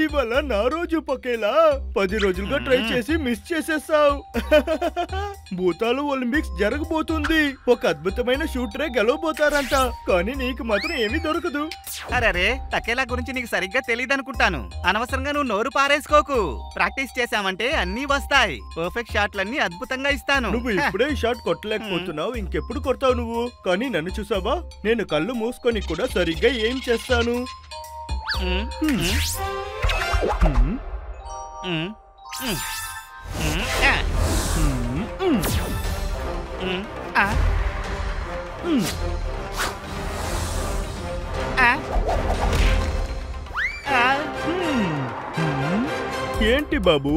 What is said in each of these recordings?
ఇవాళ నా రోజు పకేలా 10 రోజులుగా ట్రై చేసి మిస్ చేసేసావు. భూతాలు ఒలింపిక్స్ జరగబోతుంది. ఒక అద్భుతమైన షూటరే గెలవబోతారంట. కానీ నీకు మాత్రం ఏమీ దొరకదు. అరే తకేలా గురించి నీకు సరిగ్గా తెలియదు అనుకుంటాను. అనవసరంగా నువ్వు నోరు పారేసుకోకు. ప్రాక్టీస్ చేసామంటే అన్నీ వస్తాయి. పర్ఫెక్ట్ షాట్లన్నీ అద్భుతంగా ఇస్తాను. నువ్వు ఇప్పుడే షాట్ కొట్టలేకపోతున్నావు, ఇంకెప్పుడు కొడతావు నువ్వు? కానీ నన్ను చూసావా, నేను కళ్ళు మూసుకొని కూడా సరిగ్గా ఏం చేస్తాను. ఏంటి బాబు,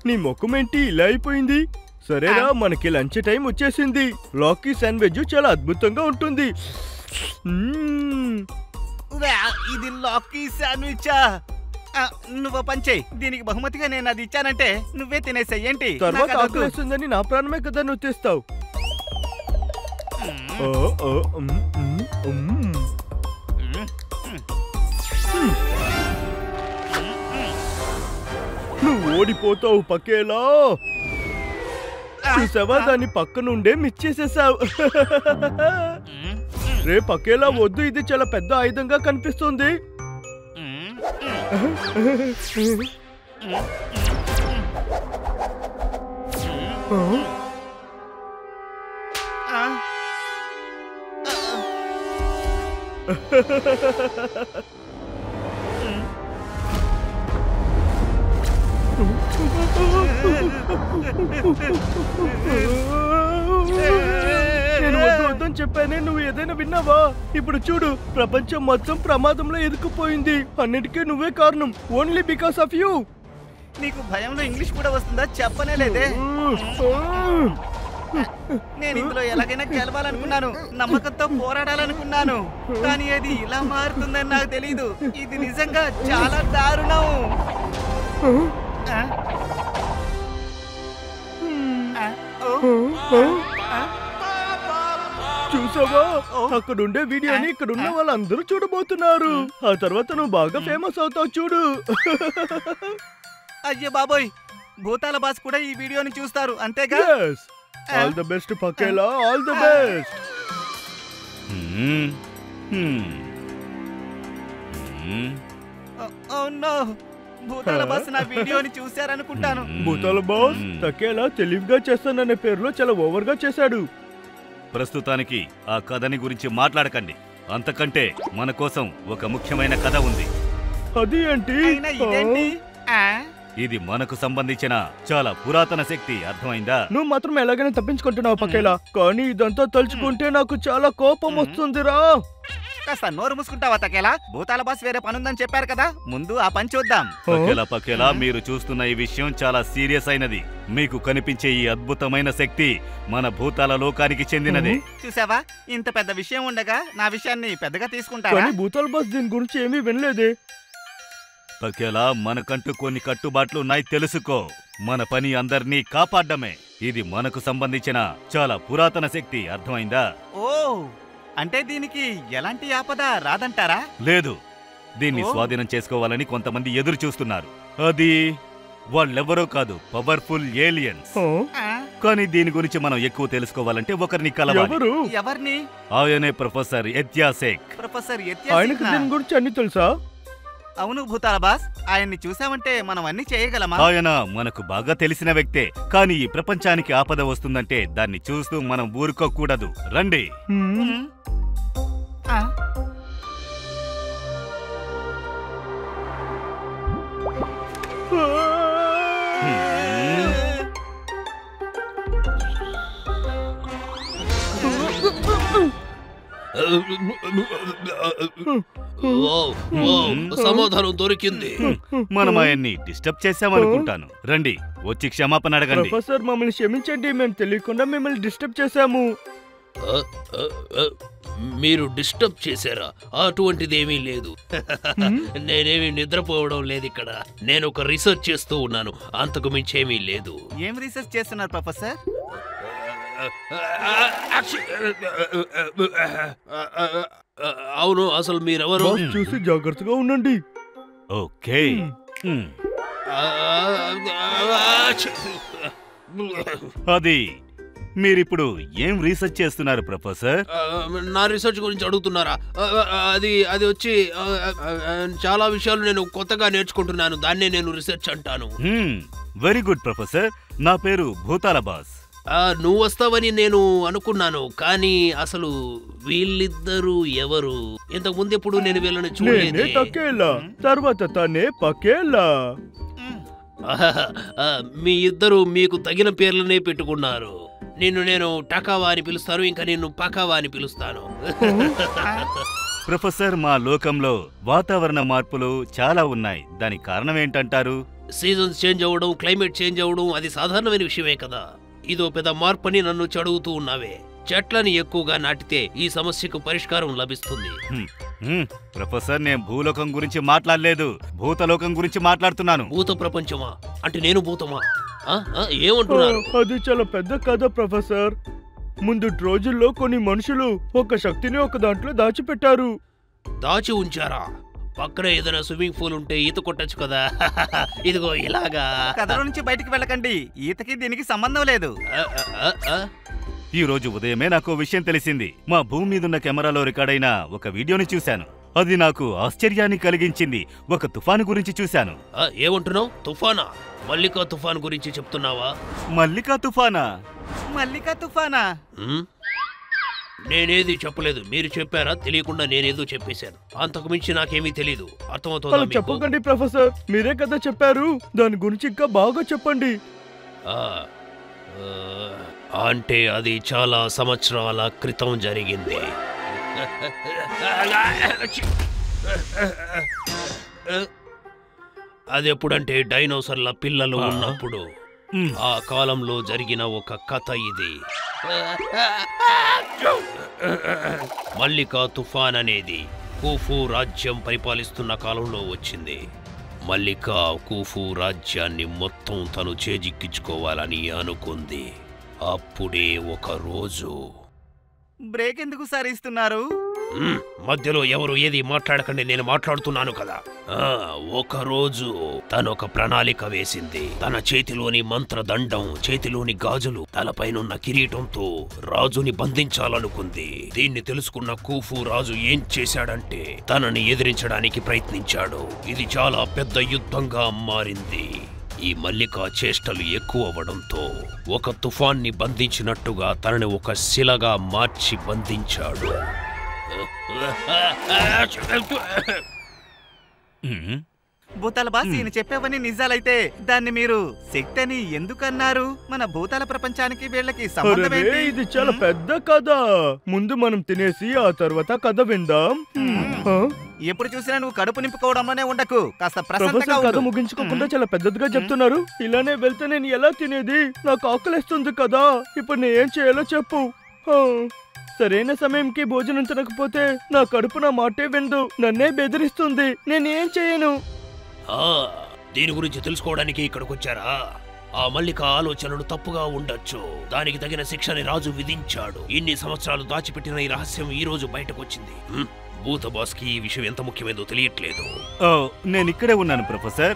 నీ ముఖమేంటి ఇలా అయిపోయింది? సరేరా, మనకి లంచ్ టైం వచ్చేసింది. లాకీ శాండ్విచ్ చాలా అద్భుతంగా ఉంటుంది. ఇది లాకీ శాండ్విచా? నువ్వు పంచేయి. దీనికి బహుమతిగా నేను అది ఇచ్చానంటే నువ్వే తినేసాయి. ఏంటి తర్వాత ఆకలిస్తుందని నా ప్రాణమే కదా నువ్వు తెస్తావు. నువ్వు ఓడిపోతావు పకేలా. చూసావా, దాని పక్క నుండే మిస్ చేసేసావు. రే పకేలా వద్దు, ఇది చాలా పెద్ద ఆయుధంగా కనిపిస్తుంది. నేను వద్దు వద్దని చెప్పానే, నువ్వు ఏదైనా విన్నావా? ఇప్పుడు చూడు, ప్రపంచం మొత్తం ప్రమాదంలో ఎదుకుపోయింది. అన్నిటికీ నువ్వే కారణం. Only because of you. నీకు భయంలో ఇంగ్లీష్ కూడా వస్తుందా? చెప్పనే లేదే. నేను ఇందులో ఎలాగైనా గెలవాలనుకున్నాను, నమ్మకంతో పోరాడాలనుకున్నాను. కానీ అది ఇలా మారుతుందని నాకు తెలీదు. ఇది నిజంగా చాలా దారుణం. చూసావా, అక్కడుండే వీడియోని ఇక్కడున్న వాళ్ళందరూ చూడబోతున్నారు. ఆ తర్వాత నువ్వు బాగా ఫేమస్ అవుతావు చూడు. అయ్యో బాబోయ్, భూతాల బాస్ కూడా ఈ వీడియోని చూస్తారు అంతేగా? ఆల్ ది బెస్ట్ పకేలా, all the best. Oh no, భూతాల బాస్ నా వీడియోని చూశారనుకుంటాను. భూతాల బాస్ పకేలా తెలివిగా చేస్తాననే పేరులో చాలా ఓవర్ గా చేశాడు. ప్రస్తుతానికి ఆ కథని గురించి మాట్లాడకండి. అంతకంటే మన కోసం ఒక ముఖ్యమైన కథ ఉంది. అది ఏంటి? ఇది మనకు సంబంధించిన చాలా పురాతన శక్తి, అర్థమైందా? నువ్వు మాత్రం ఎలాగైనా తప్పించుకుంటున్నావు పకేలా, కానీ ఇదంతా తలుచుకుంటే నాకు చాలా కోపం వస్తుందిరా. కాస్త నోరు మూసుకుంటావా తకేలా? భూతాల బాస్ వేరే పనుందని చెప్పారు కదా, ముందు ఆ పని చూద్దాం. పకేలా, మీరు చూస్తున్న ఈ విషయం చాలా సీరియస్ అయినది. మీకు కనిపించే ఈ అద్భుతమైన శక్తి మన భూతాల లోకానికి చెందినది. చూసావా, ఇంత పెద్ద విషయం ఉండగా నా విషయాన్ని పెద్దగా తీసుకుంటావా? భూతాల బాస్ దీని గురించి ఏమీ వినలేదే. పకేలా, మనకంటూ కొన్ని కట్టుబాట్లు ఉన్నాయి, తెలుసుకో. మన పని అందర్నీ కాపాడ్డమే. ఇది మనకు సంబంధించిన చాలా పురాతన శక్తి, అర్థమైందా? ఓ, అంటే దీనికి ఎలాంటి ఆపద రాదంటారా? లేదు, దీన్ని స్వాధీనం చేసుకోవాలని కొంతమంది ఎదురు చూస్తున్నారు. అది వాళ్ళెవరో కాదు, పవర్ఫుల్ ఏలియన్స్. కానీ దీని గురించి మనం ఎక్కువ తెలుసుకోవాలంటే ఒకరిని కలవాలి. ఎవరిని? ఆయనే ప్రొఫెసర్ ఎత్యాసేక్. ప్రొఫెసర్ ఆయనకు దీని గురించి అన్ని తెలుసా? అవును భూతాల బాస్, ఆయన్ని చూసామంటే మనం అన్ని చేయగలమా? ఆయన మనకు బాగా తెలిసిన వ్యక్తే. కానీ ఈ ప్రపంచానికి ఆపద వస్తుందంటే దాన్ని చూస్తూ మనం ఊరుకోకూడదు. రండి. సమాధానం దొరికింది. మనం ఆయన్ని డిస్టర్బ్ చేశామనుకుంటాను. రండి వచ్చి క్షమాపణ అడగండి. ప్రొఫెసర్ మమ్మల్ని క్షమించండి, మేము తెలియకుండా మిమ్మల్ని డిస్టర్బ్ చేశాము. మీరు డిస్టర్బ్ చేశారా? అటువంటిదేమీ లేదు. నేనేమి నిద్రపోవడం లేదు ఇక్కడ. నేను ఒక రీసెర్చ్ చేస్తూ ఉన్నాను, అంతకు మించేమీ లేదు. ఏం రీసెర్చ్ చేస్తున్నారు ప్రొఫెసర్? అవును, అసలు మీరెవరు? బాస్ చూసి జాగ్రత్తగా ఉండండి. ఓకే. అది మీరిప్పుడు ఏం రీసెర్చ్ చేస్తున్నారు ప్రొఫెసర్? నా రీసెర్చ్ గురించి అడుగుతున్నారా? అది అది వచ్చి చాలా విషయాలు నేను కొత్తగా నేర్చుకుంటున్నాను, దాన్నే నేను రీసెర్చ్ అంటాను. Very good professor. నా పేరు భూతాల బాస్. నువ్వు వస్తావని నేను అనుకున్నాను, కానీ అసలు వీళ్ళిద్దరూ ఎవరు? ఇంతకు ముందు ఎప్పుడు నేను వీళ్ళని చూడలేదు. టకేలా తర్వాత తనే పకేలా. మీ ఇద్దరు మీకు తగిన పేర్లనే పెట్టుకున్నారు. నేను టకావా అని పిలుస్తాను, ఇంకా నిన్ను పకావా అని పిలుస్తాను. ప్రొఫెసర్, మా లోకంలో వాతావరణ మార్పులు చాలా ఉన్నాయి. దానికి కారణం ఏంటంటారు? సీజన్స్ చేంజ్ అవ్వడం, క్లైమేట్ చేంజ్ అవ్వడం అది సాధారణమైన విషయమే కదా. ఇదో పెద్ద మార్పని నన్ను చదువుతూ ఉన్నావే. చెట్లని ఎక్కువగా నాటితే ఈ సమస్యకు పరిష్కారం లభిస్తుంది. ప్రొఫెసర్, నేను భూలోకం గురించి మాట్లాడలేదు, భూతలోకం గురించి మాట్లాడుతున్నాను. భూత ప్రపంచమా? అంటే నేను భూతమా? ఏమంటున్నారు? అది చాలా పెద్ద కథ ప్రొఫెసర్. ముందు రోజుల్లో కొన్ని మనుషులు ఒక శక్తిని ఒక దాంట్లో దాచిపెట్టారు. దాచి ఉంచారా? పక్కన ఏదైనా స్విమ్మింగ్ పూల్ ఉంటే ఈత కొట్టచ్చు కదా. ఇదిగో ఇలాగా. కథలో నుంచి బయటికి వెళ్ళకండి, ఈతకి దీనికి సంబంధం లేదు. ఈ రోజు ఉదయమే నాకు విషయం తెలిసింది. మా భూమి మీదున్న కెమెరాలో రికార్డ్ అయిన ఒక వీడియోని చూశాను. అది నాకు ఆశ్చర్యాన్ని కలిగించింది. ఒక తుఫాను గురించి చూశాను. ఏమంటున్నావు? తుఫానా? మల్లికా తుఫాన్ గురించి చెప్తున్నావా? మల్లికా తుఫానా? మల్లికా తుఫానా? నేనేది చెప్పలేదు, మీరు చెప్పారా? తెలియకుండా నేనేదో చెప్పేశాను. అంతకు మించి నాకేమీ తెలీదు. అర్థమవుతుందా? చెప్పకండి ప్రొఫెసర్, మీరే కదా చెప్పారు. దాని గురించి ఇంకా బాగా చెప్పండి. అంటే అది చాలా సంవత్సరాల క్రితం జరిగింది. అది ఎప్పుడంటే డైనోసర్ల పిల్లలు ఉన్నప్పుడు. ఆ కాలంలో జరిగిన ఒక కథ ఇది. మల్లికా తుఫాన్ అనేది కూఫు రాజ్యం పరిపాలిస్తున్న కాలంలో వచ్చింది. మల్లికా కూఫు రాజ్యాన్ని మొత్తం తను చేజిక్కించుకోవాలని అనుకుంది. అప్పుడే ఒక రోజు. బ్రేక్ ఎందుకు సార్ ఇస్తున్నారు? మధ్యలో ఎవరు ఏది మాట్లాడకండి, నేను మాట్లాడుతున్నాను కదా. ఒక రోజు తనొక ప్రణాళిక వేసింది. తన చేతిలోని మంత్రదండం, చేతిలోని గాజులు, తలపైనున్న కిరీటంతో రాజుని బంధించాలనుకుంది. దీన్ని తెలుసుకున్న కూఫు రాజు ఏం చేశాడంటే తనని ఎదిరించడానికి ప్రయత్నించాడు. ఇది చాలా పెద్ద యుద్ధంగా మారింది. ఈ మల్లికా చేష్టలు ఎక్కువ అవ్వడంతో ఒక తుఫాన్ని బంధించినట్టుగా తనని ఒక శిలగా మార్చి బంధించాడు. భూతాల బాస్, ఈయన చెప్పేవన్నీ నిజాలైతే దాన్ని మీరు శక్తి అని ఎందుకన్నారు? మన భూతాల ప్రపంచానికి వీళ్ళకి సంబంధం ఏంటి? ఇది చాలా పెద్ద కథ. ముందు మనం తినేసి ఆ తర్వాత కథ విందాం. ఎప్పుడు చూసినా నువ్వు కడుపు నింపుకోవడంలోనే ఉండకు, కాస్త ప్రశాంతంగా కథ ముగించుకోకుండా చాలా పెద్దదిగా చెప్తున్నారు. ఇలానే వెళ్తే నేను ఎలా తినేది? నాకు ఆకలిస్తుంది కదా. ఇప్పుడు నేను ఏం చేయాలో చెప్పు. సరైన సమయంకి భోజనం తినకపోతే నా కడుపు నా మాటే విందు, నన్నే బెదిరిస్తుంది. నేనేం చేయను? దీని గురించి తెలుసుకోవడానికి ఇక్కడికి వచ్చారా? ఆ మల్లిక ఆలోచనలు తప్పుగా ఉండొచ్చు. దానికి తగిన శిక్షని రాజు విధించాడు. ఇన్ని సంవత్సరాలు దాచిపెట్టిన ఈ రహస్యం ఈ రోజు బయటకు వచ్చింది. భూత బాస్ కి ఈ విషయం ఎంత ముఖ్యమైనదో తెలియట్లేదు. నేను ఇక్కడే ఉన్నాను ప్రొఫెసర్.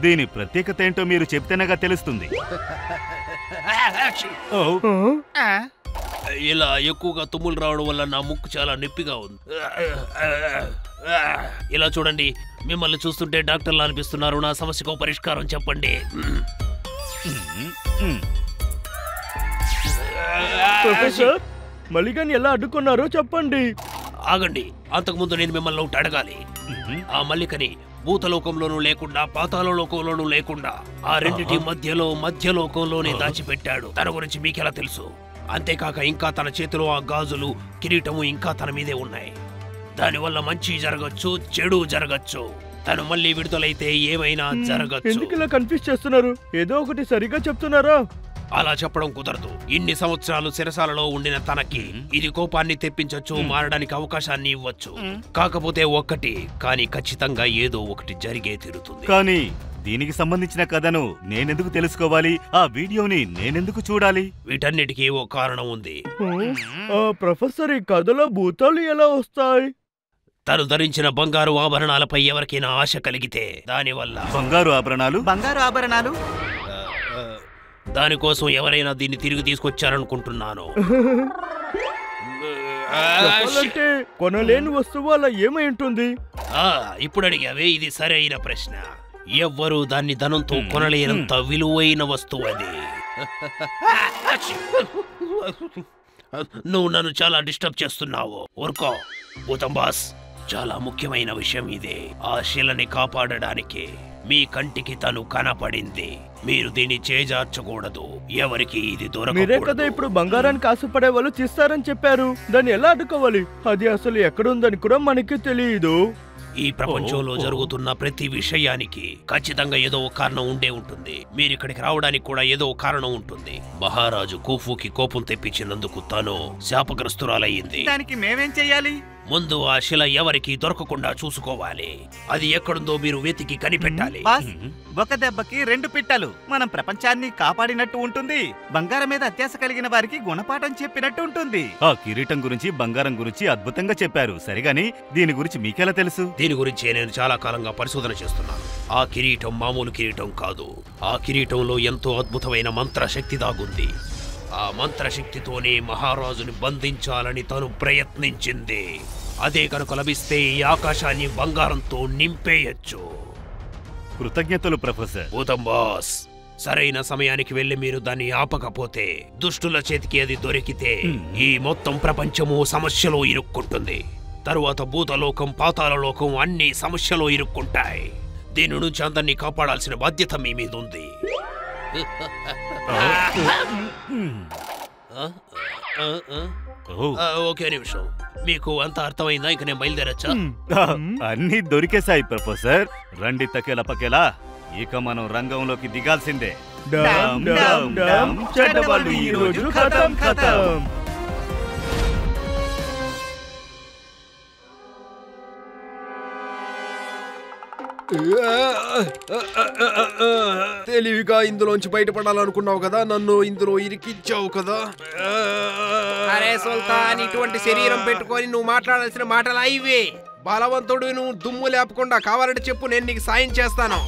దీని ప్రత్యేకత ఏంటో మీరు చెప్తేనేగా తెలుస్తుంది. ఇలా ఎక్కువగా తుమ్ములు రావడం వల్ల నా ముక్కు చాలా నొప్పిగా ఉంది. ఇలా చూడండి, మిమ్మల్ని చూస్తుంటే డాక్టర్లు అనిపిస్తున్నారు. నా సమస్యకు పరిష్కారం చెప్పండి. ప్రొఫెసర్, మల్లికాని ఎలా అడ్డుకున్నారో చెప్పండి. ఆగండి, అంతకుముందు నేను మిమ్మల్ని ఒకటి అడగాలి. ఆ మల్లికని భూతలోకంలోనూ లేకుండా పాతాళలోకంలోనూ లేకుండా ఆ రెండిటి మధ్యలోకంలోనే దాచిపెట్టాడు. తన గురించి మీకెలా తెలుసు? అంతేకాక ఇంకా తన చేతిలో ఆ గాజులు, కిరీటము ఇంకా తన మీదే ఉన్నాయి. దానివల్ల మంచి జరగచ్చు, చెడు జరగచ్చు. తను మళ్ళీ విడుదలైతే ఏమైనా జరగచ్చు. ఎందుకు ఇలా కన్ఫ్యూజ్ చేస్తున్నారు? ఏదో ఒకటి సరిగా చెప్తున్నారా? అలా చెప్పడం కుదరదు. ఇన్ని సంవత్సరాలు సిరసాలలో ఉండిన తనకి ఇది కోపాన్ని తెప్పించొచ్చు, మారడానికి అవకాశాన్ని ఇవ్వచ్చు. కాకపోతే కానీ ఖచ్చితంగా ఏదో ఒకటి జరిగే తీరుతుంది. కానీ దీనికి సంబంధించిన కథను నేనెందుకు తెలుసుకోవాలి? ఆ వీడియోని నేనెందుకు చూడాలి? వీటన్నిటికీ ఓ కారణం ఉంది. ప్రొఫెసర్, ఈ కథలో భూతాలు ఎలా వస్తాయి? తను ధరించిన బంగారు ఆభరణాలపై ఎవరికైనా ఆశ కలిగితే దానివల్ల బంగారు ఆభరణాలు దానికోసం ఎవరైనా దీన్ని తిరిగి తీసుకొచ్చారనుకుంటున్నాను. కొనలేని వస్తువు అలా ఏమై ఉంటుంది? ఇప్పుడు అడిగావే, ఇది సరైన ప్రశ్న. ఎవ్వరూ దాన్ని ధనంతో కొనలేనంత విలువైన వస్తువు అది. నువ్వు నన్ను చాలా డిస్టర్బ్ చేస్తున్నావు. ఊరుకో భూతం బాస్. చాలా ముఖ్యమైన విషయం ఇదే. ఆ శిలని కాపాడడానికి మీ కంటికి తను కనపడింది. మీరు దీన్ని చేజార్చకూడదు. ఎవరికి ఇది దొరకకూడదు. మీరే కదా ఇప్పుడు బంగారానికి ఆశపడే వాళ్ళు తీస్తారని చెప్పారు. దాన్ని ఎలా అడ్డుకోవాలి? అది అసలు ఎక్కడుందని కూడా మనకి తెలియదు. ఈ ప్రపంచంలో జరుగుతున్న ప్రతి విషయానికి ఖచ్చితంగా ఏదో ఒక కారణం ఉండే ఉంటుంది. మీరిక్కడికి రావడానికి కూడా ఏదో ఒక కారణం ఉంటుంది. మహారాజు కూఫుకి కోపం తెప్పించినందుకు తను శాపగ్రస్తురాలయ్యింది. దానికి మేమేం చెయ్యాలి? ముందు ఆ శిల ఎవరికి దొరకకుండా చూసుకోవాలి. అది ఎక్కడుందో మీరు వెతికి కనిపెట్టాలి. ఒక దెబ్బకి 2 పిట్టలు. మనం ప్రపంచాన్ని కాపాడినట్టు ఉంటుంది. బంగారం మీద అత్యాశ కలిగిన వారికి గుణపాఠం చెప్పినట్టు ఉంటుంది. ఆ కిరీటం గురించి, బంగారం గురించి అద్భుతంగా చెప్పారు. సరిగాని దీని గురించి మీకెలా తెలుసు? దీని గురించి నేను చాలా కాలంగా పరిశోధన చేస్తున్నాను. ఆ కిరీటం మామూలు కిరీటం కాదు. ఆ కిరీటంలో ఎంతో అద్భుతమైన మంత్రశక్తి దాగుంది. ఆ మంత్రశక్తితోనే మహారాజుని బంధించాలని తను ప్రయత్నించింది. అదే కనుక లభిస్తే ఈ ఆకాశాన్ని బంగారంతో నింపేయచ్చు. కృతజ్ఞతలు ప్రొఫెసర్. భూతం బాస్, సరైన సమయానికి వెళ్లి మీరు దాన్ని ఆపకపోతే, దుష్టుల చేతికి అది దొరికితే ఈ మొత్తం ప్రపంచము సమస్యలో ఇరుక్కుంటుంది. తరువాత భూతలోకం, పాతాళలోకం అన్ని సమస్యలో ఇరుక్కుంటాయి. దీని నుంచి అందరినీ కాపాడాల్సిన బాధ్యత మీ మీద ఉంది. ఒకే నిమిషం. మీకు అంత అర్థమైందా? ఇక నేను బయలుదేరచ్చా? అన్ని దొరికేశాయి ప్రొఫెసర్. రండి తకేలా పకేలా, ఇక మనం రంగంలోకి దిగాల్సిందే. చెడ్డవాళ్ళు ఈ రోజు ఖతం ఖతం. తెలివిగా ఇందులోంచి బయటపడాలనుకున్నావు కదా, నన్ను ఇందులో ఇరికించావు కదా. అరే సుల్తాన్, ఇటువంటి శరీరం పెట్టుకొని నువ్వు మాట్లాడాల్సిన మాటలు ఇవే. బలవంతుడు, నువ్వు దుమ్ము లేపకుండా కావాలంటే చెప్పు, నేను నీకు సాయం చేస్తాను.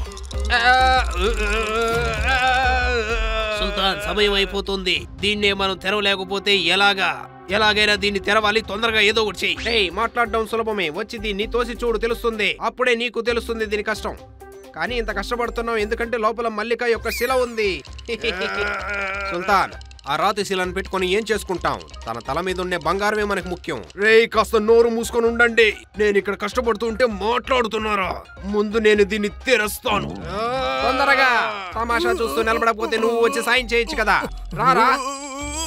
సుల్తాన్, సమయం అయిపోతుంది. దీన్నే మనం తెరవలేకపోతే ఎలాగైనా దీన్ని తెరవాలి. తొందరగా ఏదో ఒకటి చెయ్యి. మాట్లాడడం సులభమే. వచ్చి దీన్ని తోసి చూడు, తెలుస్తుంది. అప్పుడే నీకు తెలుస్తుంది దీని కష్టం. కానీ ఇంత కష్టపడుతున్నావు ఎందుకంటే లోపల మల్లిక యొక్క శిల ఉంది. సుల్తాన్, ఆ రాతి శిలను పెట్టుకొని ఏం చేసుకుంటాం? తన తల మీద ఉండే బంగారమే మనకు ముఖ్యం. కాస్త నోరు మూసుకొని ఉండండి. నేను ఇక్కడ కష్టపడుతూ ఉంటే మాట్లాడుతున్నారా? ముందు నేను దీన్ని తెరుస్తాను. తొందరగా. తమాషా చూస్తూ నిలబడకపోతే నువ్వు వచ్చి సాయం చేయొచ్చు కదా. రారా.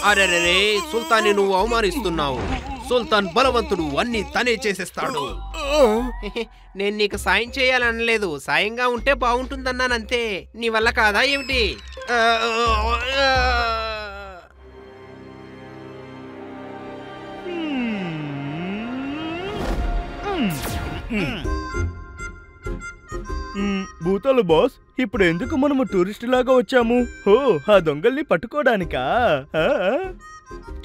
అరే సుల్తాన్ని నువ్వు అవమానిస్తున్నావు. సుల్తాన్ బలవంతుడు, అన్ని తనే చేసేస్తాడు. నేను నీకు సాయం చేయాలనలేదు, సాయంగా ఉంటే బాగుంటుందన్నానంతే. నీ వల్ల కాదా ఏమిటి? భూతాలు బాస్, ఇప్పుడు ఎందుకు మనము టూరిస్ట్ లాగా వచ్చాము? ఆ దొంగల్ని పట్టుకోవడానికా?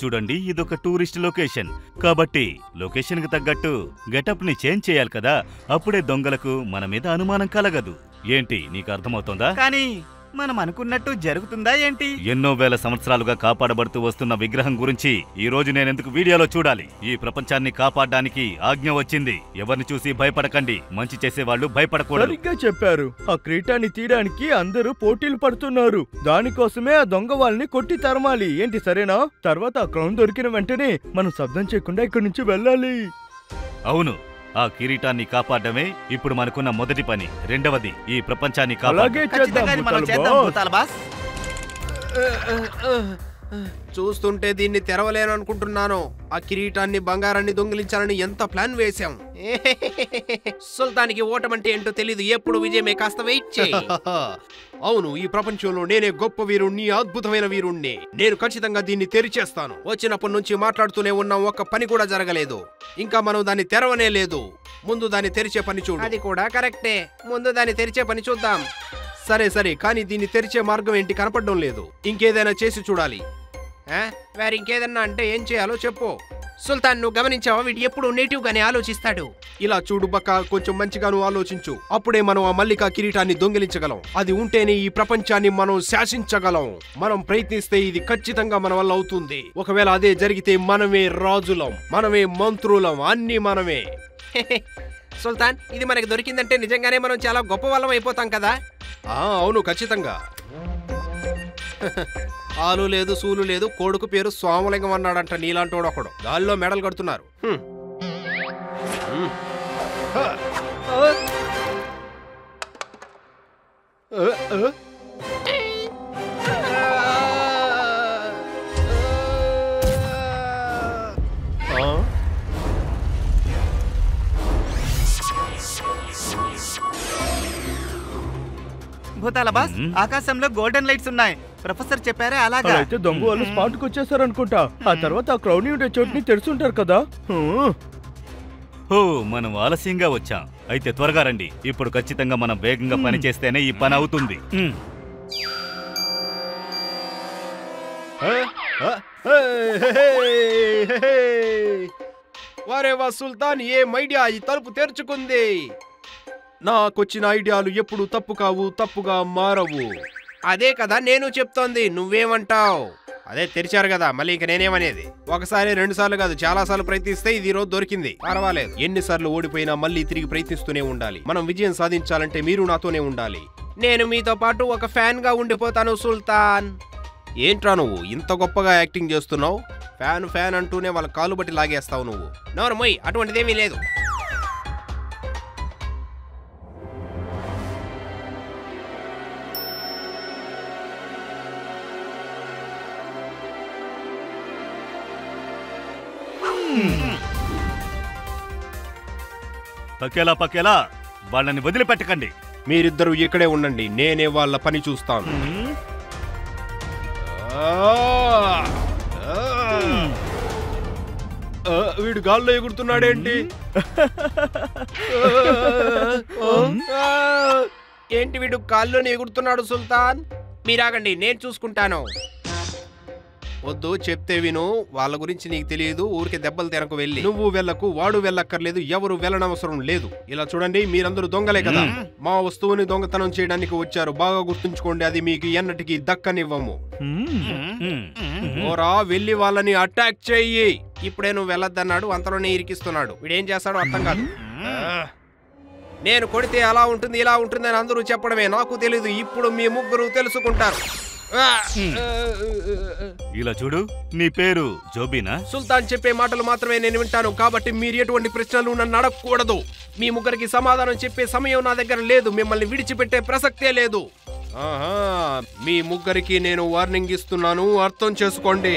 చూడండి, ఇదొక టూరిస్ట్ లొకేషన్ కాబట్టి లొకేషన్ కి తగ్గట్టు గెటప్ ని చేంజ్ చేయాలి కదా. అప్పుడే దొంగలకు మన మీద అనుమానం కలగదు. ఏంటి, నీకు అర్థమవుతోందా? కానీ మనం అనుకున్నట్టు జరుగుతుందా ఏంటి? ఎన్నో వేల సంవత్సరాలుగా కాపాడబడుతూ వస్తున్న విగ్రహం గురించి ఈ రోజు నేనెందుకు వీడియోలో చూడాలి? ఈ ప్రపంచాన్ని కాపాడడానికి ఆజ్ఞ వచ్చింది. ఎవరిని చూసి భయపడకండి. మంచి చేసేవాళ్ళు భయపడకూడదు. సరిగ్గా చెప్పారు. ఆ క్రీటాన్ని తీయడానికి అందరూ పోటీలు పడుతున్నారు. దానికోసమే ఆ దొంగ వాళ్ళని కొట్టి తరమాలి. ఏంటి, సరేనా? తర్వాత ఆ క్రౌన్ దొరికిన వెంటనే మనం శబ్దం చేయకుండా ఇక్కడి నుంచి వెళ్ళాలి. అవును, ఆ కిరీటాన్ని కాపాడమే ఇప్పుడు మనకున్న మొదటి పని. రెండవది, ఈ ప్రపంచాన్ని అలాగే ఖచ్చితంగా ఇది మనం చేద్దాం భూతాల బాస్. చూస్తుంటే దీన్ని తెరవలేను అనుకుంటున్నాను. ఆ కిరీటాన్ని బంగారాన్ని దొంగిలించాలని ఎంత ప్లాన్ వేశాం. సుల్తానికి ఓటమంటే ఏంటో తెలీదు. ఎప్పుడు విజయమే, కాస్త వెయిట్ చేయి. అవును, ఈ ప్రపంచంలో నేనే గొప్ప వీరుణ్ణి, అద్భుతమైన వీరుణ్ణి. నేను ఖచ్చితంగా దీన్ని తెరిచేస్తాను. వచ్చినప్పటి నుంచి మాట్లాడుతూనే ఉన్నాం, ఒక్క పని కూడా జరగలేదు. ఇంకా మనం దాన్ని తెరవనే లేదు. ముందు దాన్ని తెరిచే పని చూడు. అది కూడా కరెక్టే, ముందు దాన్ని తెరిచే పని చూద్దాం. సరే సరే, కానీ దీన్ని తెరిచే మార్గం ఏంటి కనపడడం లేదు. ఇంకేదైనా చేసి చూడాలి. వేరే ఇంకేదన్నా అంటే ఏం చేయాలో చెప్పు. సుల్తాన్, నువ్వు గమనించావా? వీడు ఎప్పుడు నెగిటివ్ గానే ఆలోచిస్తాడు. ఇలా చూడు బక్క, కొంచెం మంచిగాను ఆలోచించు. అప్పుడే మనం ఆ మల్లికా కిరీటాన్ని దొంగిలించగలం. అది ఉంటేనే ఈ ప్రపంచాన్ని మనం శాసించగలం. మనం ప్రయత్నిస్తే ఇది ఖచ్చితంగా మన వల్ల అవుతుంది. ఒకవేళ అదే జరిగితే మనమే రాజులం, మనమే మంత్రులం, అన్ని మనమే. సుల్తాన్, ఇది మనకి దొరికిందంటే నిజంగానే మనం చాలా గొప్ప వాళ్ళం అయిపోతాం కదా. అవును, ఖచ్చితంగా. ఆలు లేదు, సూలు లేదు, కొడుకు పేరు సోమలింగం అన్నాడంట. నీలాంటోడు ఒకడు. గాల్లో మెడలు కడుతున్నారు. భూతాల బాస్, ఆకాశంలో గోల్డెన్ లైట్స్ ఉన్నాయి. ప్రొఫెసర్ చెప్పారే అలాగా. అయితే దొంగ వాళ్ళు స్పాట్ కు వచ్చేసారనుకుంటా. ఆ తర్వాత ఆ క్రౌనీ ఉండే చోటుని తెరుచుంటారు కదా. హో, మనం ఆలస్యంగా వచ్చాం. అయితే త్వరగా రండి. ఇప్పుడు ఖచ్చితంగా మనం వేగంగా పని చేస్తేనే ఈ పని అవుతుంది. వారే వా సుల్తాన్, ఏం ఐడియా! ఈ తలుపు తెరుచుకుంది. నాకొచ్చిన ఐడియాలు ఎప్పుడు తప్పు కావు, తప్పుగా మారవు. అదే కదా నేను చెప్తోంది. నువ్వేమంటావు? అదే తెరిచారు కదా, మళ్ళీ ఇంక నేనేమనేది? ఒకసారి, 2 సార్లు కాదు, చాలా సార్లు ప్రయత్నిస్తే ఇది రోజు దొరికింది. పర్వాలేదు, ఎన్నిసార్లు ఓడిపోయినా మళ్ళీ తిరిగి ప్రయత్నిస్తూనే ఉండాలి. మనం విజయం సాధించాలంటే మీరు నాతోనే ఉండాలి. నేను మీతో పాటు ఒక ఫ్యాన్ గా ఉండిపోతాను సుల్తాన్. ఏంట్రా నువ్వు ఇంత గొప్పగా యాక్టింగ్ చేస్తున్నావు? ఫ్యాన్ ఫ్యాన్ అంటూనే వాళ్ళ కాలు బట్టి లాగేస్తావు నువ్వు. నోరు మొయ్, అటువంటిదేమీ లేదు. పకేలా వాళ్ళని వదిలిపెట్టకండి. మీరిద్దరూ ఇక్కడే ఉండండి, నేనే వాళ్ళ పని చూస్తాను. వీడు గాల్లో ఎగురుతున్నాడేంటి? ఏంటి వీడు గాల్లోనే ఎగురుతున్నాడు? సుల్తాన్, మీరాగండి, నేను చూసుకుంటాను. వద్దు, చెప్తే విను. వాళ్ళ గురించి నీకు తెలియదు. ఊరికే దెబ్బలు తినకు. వెళ్ళి నువ్వు వెళ్ళకు, వాడు వెళ్ళక్కర్లేదు, ఎవరు వెళ్ళనవసరం లేదు. ఇలా చూడండి, మీరందరూ దొంగలే కదా. మా వస్తువుని దొంగతనం చేయడానికి వచ్చారు. బాగా గుర్తుంచుకోండి, అది మీకు ఎన్నటికీ దక్కనివ్వము. ఓరా, వెళ్ళి వాళ్ళని అటాక్ చెయ్యి. ఇప్పుడే నువ్వు వెళ్ళొద్దన్నాడు, అంతలోనే ఇరికిస్తున్నాడు. వీడేం చేస్తాడో అర్థం కాదు. నేను కొడితే అలా ఉంటుంది, ఇలా ఉంటుంది అని అందరూ చెప్పడమే, నాకు తెలీదు. ఇప్పుడు మీ ముగ్గురు తెలుసుకుంటారు. ఇలా చూడు, నీ పేరు జోబీనా? సుల్తాన్ చెప్పే మాటలు మాత్రమే నేను వింటాను, కాబట్టి మీరు ఎటువంటి ప్రశ్నలు నన్ను అడగకూడదు. మీ ముగ్గురికి సమాధానం చెప్పే సమయం నా దగ్గర లేదు. మిమ్మల్ని విడిచిపెట్టే ప్రసక్తే లేదు. మీ ముగ్గురికి నేను వార్నింగ్ ఇస్తున్నాను, అర్థం చేసుకోండి.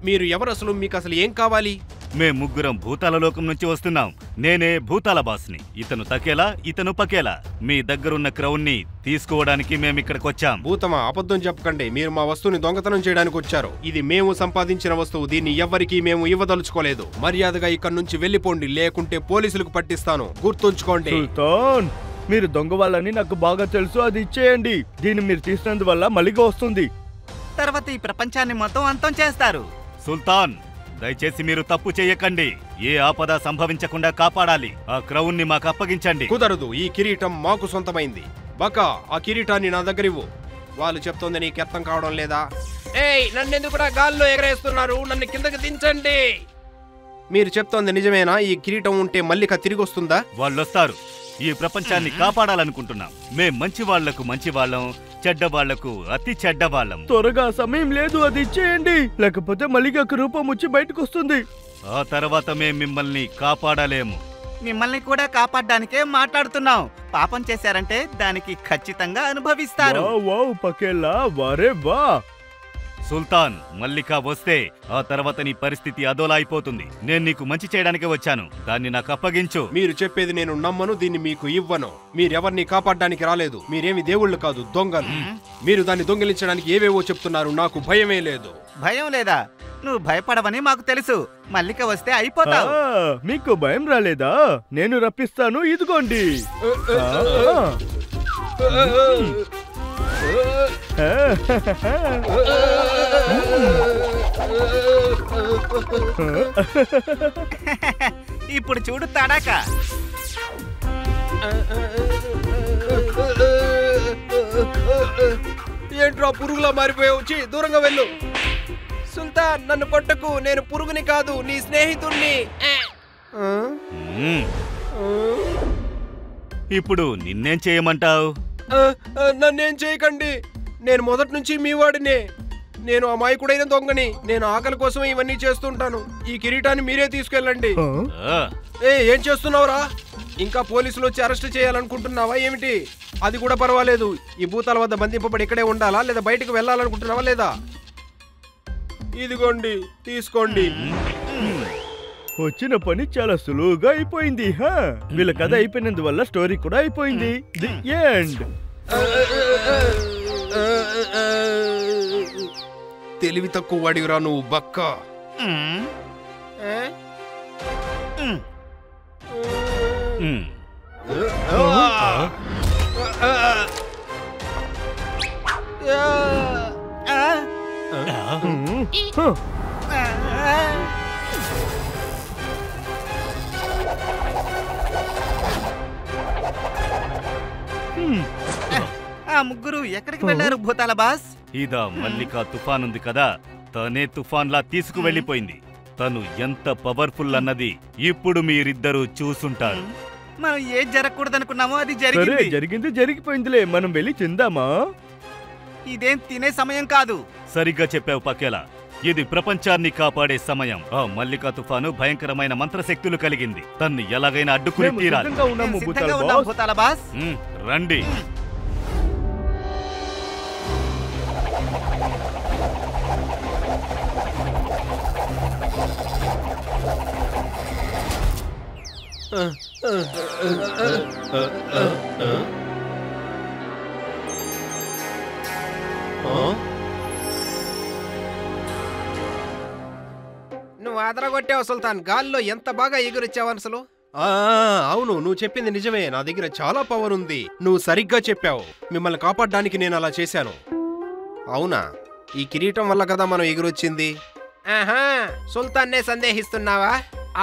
మీరు ఎవరు అసలు? మీకు అసలు ఏం కావాలి? మేం ముగ్గురం భూతాల లోకం నుంచి వస్తున్నాం. నేనే భూతాల బాస్ని. ఇతను తకేలా, ఇతను పకేలా. మీ దగ్గరున్న క్రౌన్ ని తీసుకోవడానికి మేమిక్కడికి వచ్చాం. భూతమా, అబద్ధం చెప్పకండి. మీరు మా వస్తువుని దొంగతనం చేయడానికి వచ్చారు. ఇది మేము సంపాదించిన వస్తువు. దీన్ని ఎవ్వరికీ మేము ఇవ్వదలుచుకోలేదు. మర్యాదగా ఇక్కడి నుంచి వెళ్ళిపోండి, లేకుంటే పోలీసులకు పట్టిస్తాను. గుర్తుంచుకోండి. సుల్తాన్, మీరు దొంగ వాళ్ళని నాకు బాగా తెలుసు. అది ఇచ్చేయండి. దీన్ని మీరు తీసినందువల్ల మళ్ళీగా వస్తుంది. తర్వాత ఈ ప్రపంచాన్ని మొత్తం అంతం చేస్తారు. సుల్తాన్, దయచేసి మీరు తప్పు చేయకండి. ఏ ఆపద సంభవించకుండా కాపాడాలి. ఆ క్రౌన్ ని మాకు అప్పగించండి. కుదరదు, ఈ కిరీటం మాకు సొంతమైంది. బకా, ఆ కిరీటాన్ని నా దగ్గరివ్వు. వాళ్ళు చెప్తోంది నీకు అర్థం కావడం లేదా? ఏయ్, నన్నెందుకు కూడా గాల్లో ఎగరేస్తున్నారు? నన్ను కిందకి దించండి. మీరు చెప్తోంది నిజమేనా? ఈ కిరీటం ఉంటే మల్లిక తిరిగి వస్తుందా? వాళ్ళొస్తారు. ఈ ప్రపంచాన్ని కాపాడాలనుకుంటున్నాం. మేం మంచి వాళ్లకు మంచి వాళ్ళం, చెడ్డ వాళ్లకు అతి చెడ్డ వాళ్ళం. త్వరగా, సమయం లేదు, అది ఇచ్చేయండి. లేకపోతే మళ్ళీగా రూపం వచ్చి బయటకు వస్తుంది. ఆ తర్వాత మేం మిమ్మల్ని కాపాడలేము. మిమ్మల్ని కూడా కాపాడడానికే మాట్లాడుతున్నాం. పాపం చేశారంటే దానికి ఖచ్చితంగా అనుభవిస్తారు. వావ్, పకేలా, వారే వా. సుల్తాన్, మల్లిక వస్తే ఆ తర్వాత నీ పరిస్థితి అదోలా అయిపోతుంది. నేను నీకు మంచి చేయడానికే వచ్చాను, దాన్ని నాకు అప్పగించు. మీరు చెప్పేది నేను నమ్మను, దీన్ని మీకు ఇవ్వను. మీరెవరిని కాపాడడానికి రాలేదు, మీరేమి దేవుళ్ళు కాదు, దొంగలు. మీరు దాన్ని దొంగిలించడానికి ఏవేవో చెప్తున్నారు, నాకు భయమే లేదు. భయం లేదా? నువ్వు భయపడవని మాకు తెలుసు. మల్లిక వస్తే అయిపోతావు. మీకు భయం రాలేదా? నేను రప్పిస్తాను, ఇదిగోండి. ఇప్పుడు చూడు తడాక. ఏంట్రా పురుగులా మారిపోయావు? దూరంగా వెళ్ళు. సుల్తాన్, నన్ను కొట్టకు, నేను పురుగుని కాదు, నీ స్నేహితుణ్ణి. ఇప్పుడు నిన్నేం చేయమంటావు? నన్నేం చేయకండి, నేను మొదటి నుంచి మీ వాడినే. నేను అమాయకుడైన దొంగని. నేను ఆకలి కోసం ఇవన్నీ చేస్తుంటాను. ఈ కిరీటాన్ని మీరే తీసుకెళ్ళండి. ఏం చేస్తున్నావురా? ఇంకా పోలీసులు వచ్చి అరెస్ట్ చేయాలనుకుంటున్నావా ఏమిటి? అది కూడా పర్వాలేదు. ఈ భూతాల వద్ద బంధింపబడి ఇక్కడే ఉండాలా లేదా బయటకు వెళ్ళాలనుకుంటున్నావా లేదా? ఇదిగోండి, తీసుకోండి. వచ్చిన పని చాలా సులువుగా అయిపోయింది. వీళ్ళ కథ అయిపోయినందువల్ల స్టోరీ కూడా అయిపోయింది. The end. తెలివి తక్కువ వాడివిరా నువ్వు, బక్క. ఆ ముగ్గురు ఎక్కడికి వెళ్ళారు భూతాల బాస్? ఇదా మల్లిక తుఫాన్ ఉంది కదా, తనే తుఫాన్లా తీసుకువెళ్ళిపోయింది. తను ఎంత పవర్ఫుల్ అన్నది ఇప్పుడు మీరిద్దరూ చూసుంటారు. మనం ఏం జరగకూడదనుకున్నామో అది సరే, జరిగింది జరిగిపోయిందిలే. మనం వెళ్ళి తిందామా? ఇదేం తినే సమయం కాదు. సరిగ్గా చెప్పావు పకేలా, ఇది ప్రపంచాన్ని కాపాడే సమయం. ఆ మల్లిక తుఫాను భయంకరమైన మంత్రశక్తులు కలిగింది. తన్ని ఎలాగైనా అడ్డుకుని మేము తీరాలి. సిద్ధంగా ఉన్నాము, మేము భూతాల సిద్ధంగా ఉన్నాం బాస్. భూతాల బాస్. రండి. నువ్వు ఆదరగొట్టావు సుల్తాన్. గాల్లో ఎంత బాగా ఎగురొచ్చావు అసలు. అవును, నువ్వు చెప్పింది నిజమే. నా దగ్గర చాలా పవర్ ఉంది. నువ్వు సరిగ్గా చెప్పావు. మిమ్మల్ని కాపాడడానికి నేను అలా చేశాను. అవునా? ఈ కిరీటం వల్ల కదా మనం ఎగురొచ్చింది. ఆహా, సుల్తాన్నే సందేహిస్తున్నావా?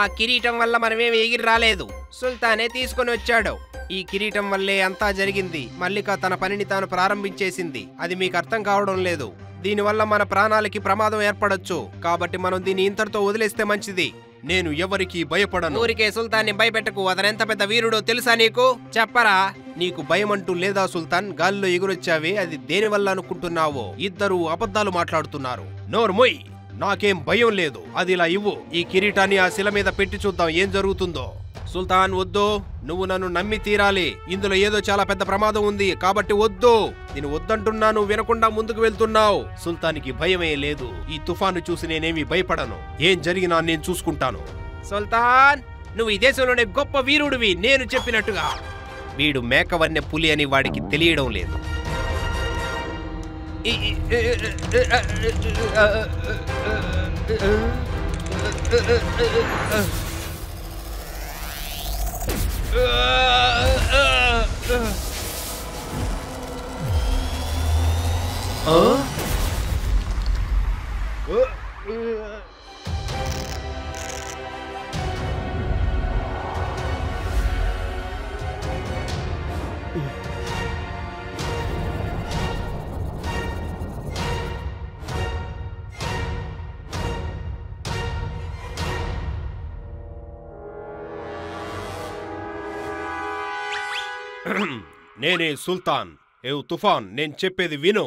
ఆ కిరీటం వల్ల మనమేమి ఎగిరి రాలేదు, సుల్తానే తీసుకొని వచ్చాడు. ఈ కిరీటం వల్లే అంతా జరిగింది. మల్లిక తన పనిని తాను ప్రారంభించేసింది. అది మీకు అర్థం కావడం లేదు. దీనివల్ల మన ప్రాణాలకి ప్రమాదం ఏర్పడొచ్చు. కాబట్టి మనం దీన్ని ఇంతటితో వదిలేస్తే మంచిది. నేను ఎవరికి భయపడను. ఊరికే సుల్తాన్ని భయపెట్టకు. అతనెంత పెద్ద వీరుడో తెలుసా నీకు? చెప్పరా? నీకు భయం అంటూ లేదా సుల్తాన్? గాల్లో ఎగురొచ్చావే, అది దేనివల్ల అనుకుంటున్నావో? ఇద్దరు అబద్ధాలు మాట్లాడుతున్నారు. నోర్మోయ్, నాకేం భయం లేదు. అది ఇలా ఇవ్వు. ఈ కిరీటాన్ని ఆ శిల మీద పెట్టి చూద్దాం ఏం జరుగుతుందో. సుల్తాన్, వద్దు. నువ్వు నన్ను నమ్మి తీరాలి. ఇందులో ఏదో చాలా పెద్ద ప్రమాదం ఉంది, కాబట్టి వద్దు. నేను వద్దంటున్నాను, వినకుండా ముందుకు వెళ్తున్నావు. సుల్తాన్కి భయమే లేదు. ఈ తుఫాను చూసి నేనేమి భయపడను. ఏం జరిగినా నేను చూసుకుంటాను. సుల్తాన్, నువ్వు ఈ దేశంలోనే గొప్ప వీరుడివి, నేను చెప్పినట్టుగా. వీడు మేకవన్య పులి అని వాడికి తెలియడం లేదు. నేనే సుల్తాన్. ఏవ్ తుఫాన్, నేను చెప్పేది విను.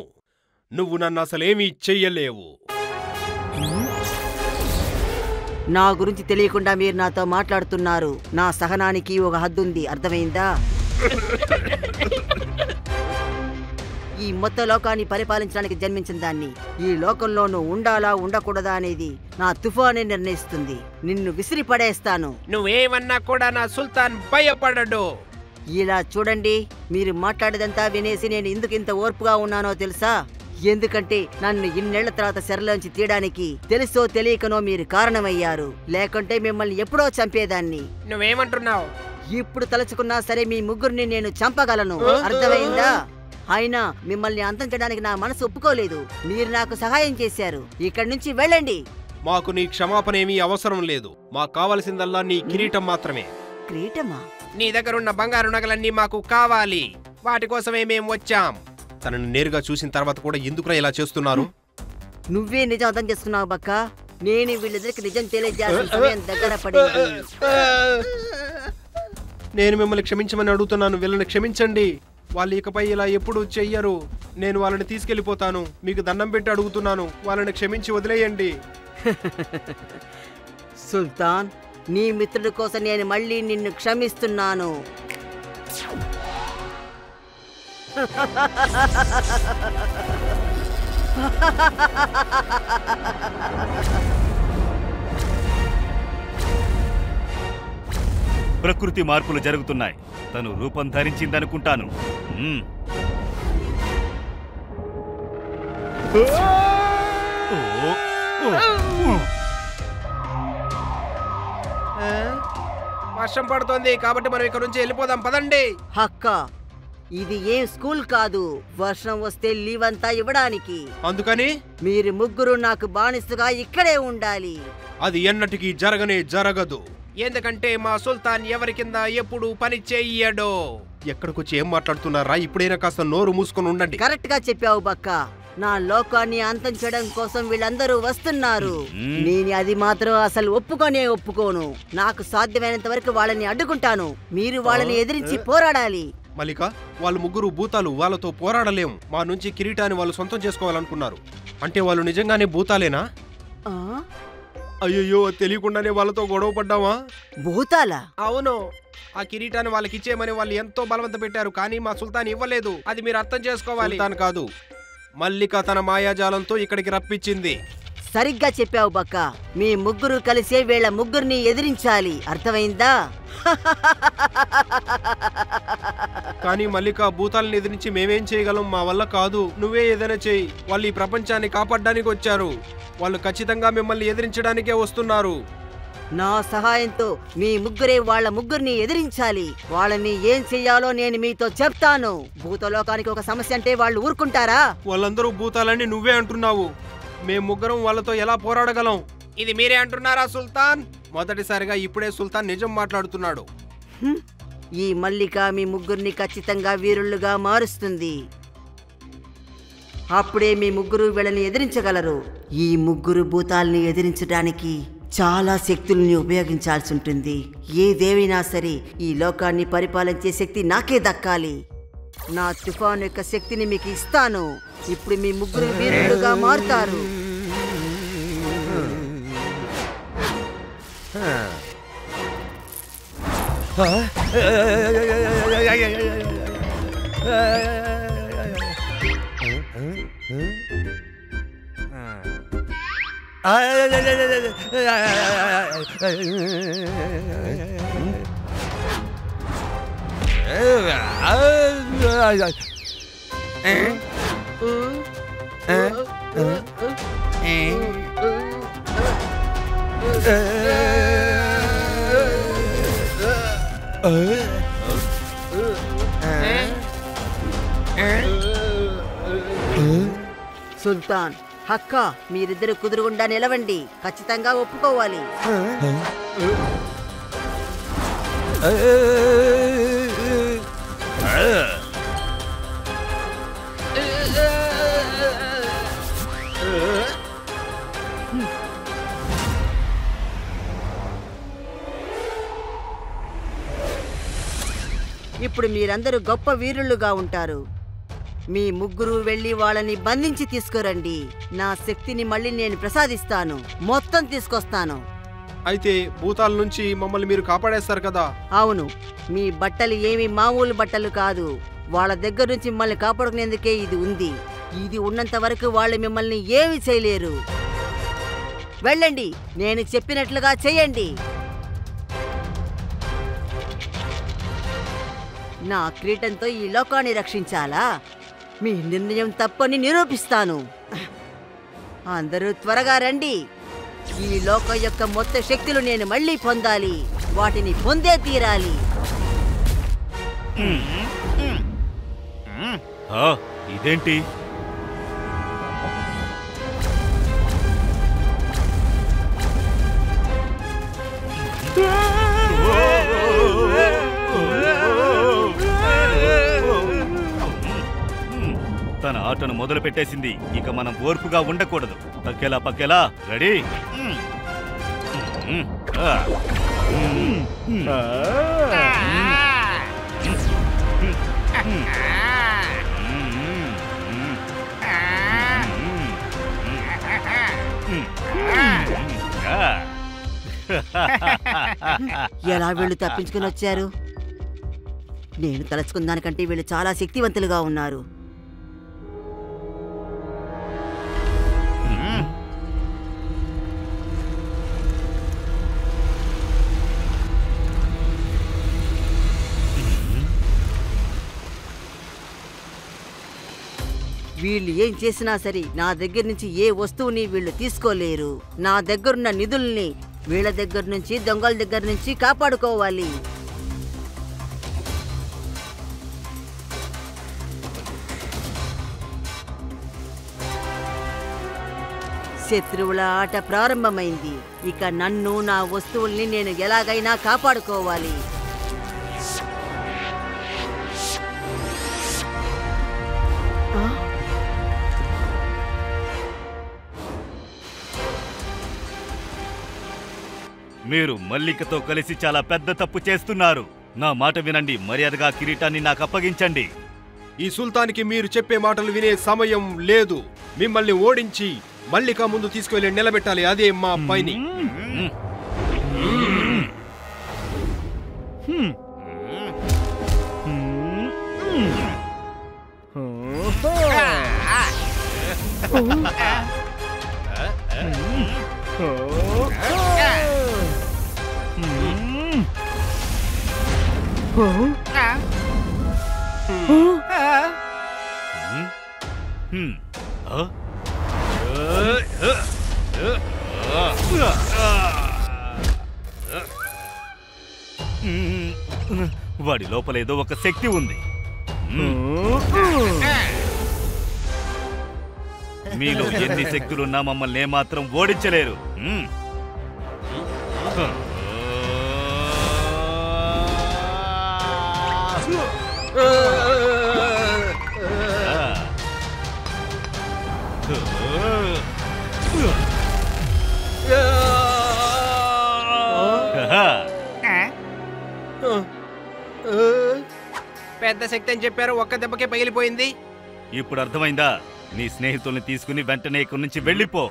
నువ్వు నన్ను అసలేమీ చెయ్యలేవు. నా గురించి తెలియకుండా మీరు నాతో మాట్లాడుతున్నారు. నా సహనానికి ఒక హద్దుంది, అర్థమైందా? ఈ మొత్తం లోకాన్ని పరిపాలించడానికి జన్మించిన దాన్ని. ఈ లోకంలోనూ ఉండాలా ఉండకూడదా అనేది నా తుఫానే నిర్ణయిస్తుంది. నిన్ను విసిరి పడేస్తాను. నువ్వేమన్నా కూడా నా సుల్తాన్ భయపడడు. ఇలా చూడండి, మీరు మాట్లాడేదంతా వినేసి నేను ఎందుకు ఇంత ఓర్పుగా ఉన్నానో తెలుసా? ఎందుకంటే నన్ను ఇన్నేళ్ల తర్వాత శరలోంచి తీయడానికి తెలుసో తెలియకనో మీరు కారణమయ్యారు. లేకుంటే మిమ్మల్ని ఎప్పుడో చంపేదాన్ని. నువ్వేమంటున్నావు? ఇప్పుడు తలుచుకున్నా సరే మీ ముగ్గురిని నేను చంపగలను, అర్థమైందా? అయినా మిమ్మల్ని అంతం చేయడానికి నా మనసు ఒప్పుకోలేదు. మీరు నాకు సహాయం చేశారు. ఇక్కడి నుంచి వెళ్ళండి. మాకు నీ క్షమాపణ ఏమీ అవసరం లేదు. మాకు కావలసిందల్లా నీ కిరీటం మాత్రమే. కిరీటమా? నీ దగ్గరున్న బంగారు నగలన్నీ మాకు కావాలి. వాటి కోసమే మేము వచ్చాం. తనని నేరుగా చూసిన తర్వాత కూడా ఎందుకురా ఇలా చేస్తున్నారు? నువ్వే నిజం అర్థం చేసుకున్నావు బక్క. నేను వీళ్ళిద్దరికి నిజం తెలియజేయాల్సిన సమయం దగ్గర పడింది. నేను మిమ్మల్ని క్షమించమని అడుగుతున్నాను. వీళ్ళని క్షమించండి. వాళ్ళు ఇకపై ఇలా ఎప్పుడు చెయ్యరు. నేను వాళ్ళని తీసుకెళ్లిపోతాను. మీకు దండం పెట్టి అడుగుతున్నాను. వాళ్ళని క్షమించి వదిలేయండి. సుల్తాన్, నీ మిత్రుడి కోసం నేను మళ్ళీ నిన్ను క్షమిస్తున్నాను. ప్రకృతి మార్పులు జరుగుతున్నాయి. తను రూపం ధరించిందనుకుంటాను. వర్షం పడుతోంది కాబట్టి మనం ఇక్కడ నుంచి వెళ్ళిపోదాం. పదండి. హక్క, ఇది ఏం స్కూల్ కాదు. వర్షం వస్తే లీవ్ అంతా ఇవ్వడానికి. అందుకని మీరు ముగ్గురు నాకు బానిసగా ఇక్కడే ఉండాలి. అది ఎన్నటికీ జరగదు. ఎందుకంటే మా సుల్తాన్ ఎవరి కింద ఎప్పుడు పని చెయ్యడు. ఎక్కడికొచ్చి ఏం మాట్లాడుతున్నారా? ఇప్పుడైనా కాస్త నోరు మూసుకొని ఉండండి. కరెక్ట్ గా చెప్పావు బక్క. నా లోకాన్ని అంతం చేయడం కోసం వీళ్ళందరూ వస్తున్నారు. నేను అది మాత్రం అసలు ఒప్పుకోను. నాకు సాధ్యమైనంత వరకు వాళ్ళని అడ్డుకుంటాను. మీరు వాళ్ళని ఎదిరించి పోరాడాలి. మల్లిక, వాళ్ళు ముగ్గురు భూతాలు. వాళ్ళతో పోరాడలేం. మా నుంచి కిరీటాన్ని వాళ్ళు సొంతం చేసుకోవాలనుకున్నారు. అంటే వాళ్ళు నిజంగానే భూతాలేనా? అయ్యో, తెలియకుండానే వాళ్ళతో గొడవ పడ్డావా? భూతాలా? అవును. ఆ కిరీటాన్ని వాళ్ళకి ఇచ్చేయమని వాళ్ళు ఎంతో బలవంత పెట్టారు. కానీ మా సుల్తాన్ ఇవ్వలేదు. అది మీరు అర్థం చేసుకోవాలి. సుల్తాన్ కాదు, మల్లిక తన మాయాజాలంతో ఇక్కడికి రప్పించింది. సరిగ్గా చెప్పావు బక్క. మీ ముగ్గురు కలిసే వీళ్ళ ముగ్గురిని ఎదిరించాలి, అర్థమైందా? కానీ మల్లిక, భూతాలను ఎదిరించి మేమేం చేయగలం? మా వల్ల కాదు. నువ్వే ఏదైనా చెయ్యి. వాళ్ళు ఈ ప్రపంచాన్ని కాపాడడానికి వచ్చారు. వాళ్ళు ఖచ్చితంగా మిమ్మల్ని ఎదిరించడానికే వస్తున్నారు. నా సహాయంతో మీ ముగ్గురే వాళ్ళ ముగ్గురిని ఎదిరించాలి. వాళ్ళని ఏం చెయ్యాలో నేను మీతో చెప్తాను. భూతలోకానికి ఒక సమస్య అంటే వాళ్ళు ఊరుకుంటారా? వాళ్ళందరూ భూతాలని నువ్వే అంటున్నావు. మేము ముగ్గురం వాళ్ళతో ఎలా పోరాడగలం? ఇది మీరే అంటున్నారా సుల్తాన్? మొదటిసారిగా ఇప్పుడే సుల్తాన్ నిజం మాట్లాడుతున్నాడు. ఈ మల్లిక మీ ముగ్గురిని ఖచ్చితంగా వీరుళ్ళుగా మారుస్తుంది. అప్పుడే మీ ముగ్గురు వీళ్ళని ఎదిరించగలరు. ఈ ముగ్గురు భూతాల్ని ఎదిరించడానికి చాలా శక్తుల్ని ఉపయోగించాల్సి ఉంటుంది. ఏ దేవైనా సరే ఈ లోకాన్ని పరిపాలించే శక్తి నాకే దక్కాలి. నా తుఫాను యొక్క శక్తిని మీకు ఇస్తాను. ఇప్పుడు మీ ముగ్గురు వీరులుగా మారుతారు. సుల్తాన్, హక్క, మీరిద్దరు కుదురుగుండా నిలవండి. ఖచ్చితంగా ఒప్పుకోవాలి. ఇప్పుడు మీరందరూ గొప్ప వీరులుగా ఉంటారు. మీ ముగ్గురు వెళ్ళి వాళ్ళని బంధించి తీసుకురండి. నా శక్తిని మళ్ళీ నేను ప్రసాదిస్తాను. మొత్తం తీసుకొస్తాను. అయితే భూతాల నుంచి మమ్మల్ని మీరు కాపాడేస్తారు కదా? అవును. మీ బట్టలు ఏమి మామూలు బట్టలు కాదు. వాళ్ళ దగ్గర నుంచి మిమ్మల్ని కాపాడుకునేందుకే ఇది ఉంది. ఇది ఉన్నంత వరకు వాళ్ళు మిమ్మల్ని ఏమీ చేయలేరు. వెళ్ళండి, నేను చెప్పినట్లుగా చేయండి. నా కిరీటంతో ఈ లోకాన్ని రక్షించాలా? మీ నిర్ణయం తప్పని నిరూపిస్తాను. అందరూ త్వరగా రండి. ఈ లోకం యొక్క మొత్తం శక్తులు నేను మళ్ళీ పొందాలి. వాటిని పొందే తీరాలి. ఇదేంటి? తన ఆటను మొదలు పెట్టేసింది. ఇక మనం ఓర్పుగా ఉండకూడదు. పక్కేలా పక్కేలా రెడీ. ఎలా వీళ్ళు తప్పించుకుని వచ్చారు? నేను తలుచుకున్న దానికంటే వీళ్ళు చాలా శక్తివంతులుగా ఉన్నారు. వీళ్ళు ఏం చేసినా సరే నా దగ్గర నుంచి ఏ వస్తువుని వీళ్ళు తీసుకోలేరు. నా దగ్గరున్న నిధుల్ని వీళ్ళ దగ్గర నుంచి, దొంగల దగ్గర నుంచి కాపాడుకోవాలి. శత్రువుల ఆట ప్రారంభమైంది. ఇక నన్ను, నా వస్తువుల్ని నేను ఎలాగైనా కాపాడుకోవాలి. మీరు మల్లికతో కలిసి చాలా పెద్ద తప్పు చేస్తున్నారు. నా మాట వినండి. మర్యాదగా కిరీటాన్ని నాకు అప్పగించండి. ఈ సుల్తాన్కి మీరు చెప్పే మాటలు వినే సమయం లేదు. మిమ్మల్ని ఓడించి మల్లిక ముందు తీసుకువెళ్ళి నిలబెట్టాలి. అదే మా పైని. వాడి లోపలేదో ఒక శక్తి ఉంది. మీలో ఎన్ని శక్తులున్నా మమ్మల్ని ఏమాత్రం ఓడించలేరు. పెద్ద శక్తి అని చెప్పారు, ఒక్క దెబ్బకే పగిలిపోయింది. ఇప్పుడు అర్థమైందా? నీ స్నేహితుల్ని తీసుకుని వెంటనే ఇక్కడి నుంచి వెళ్ళిపో.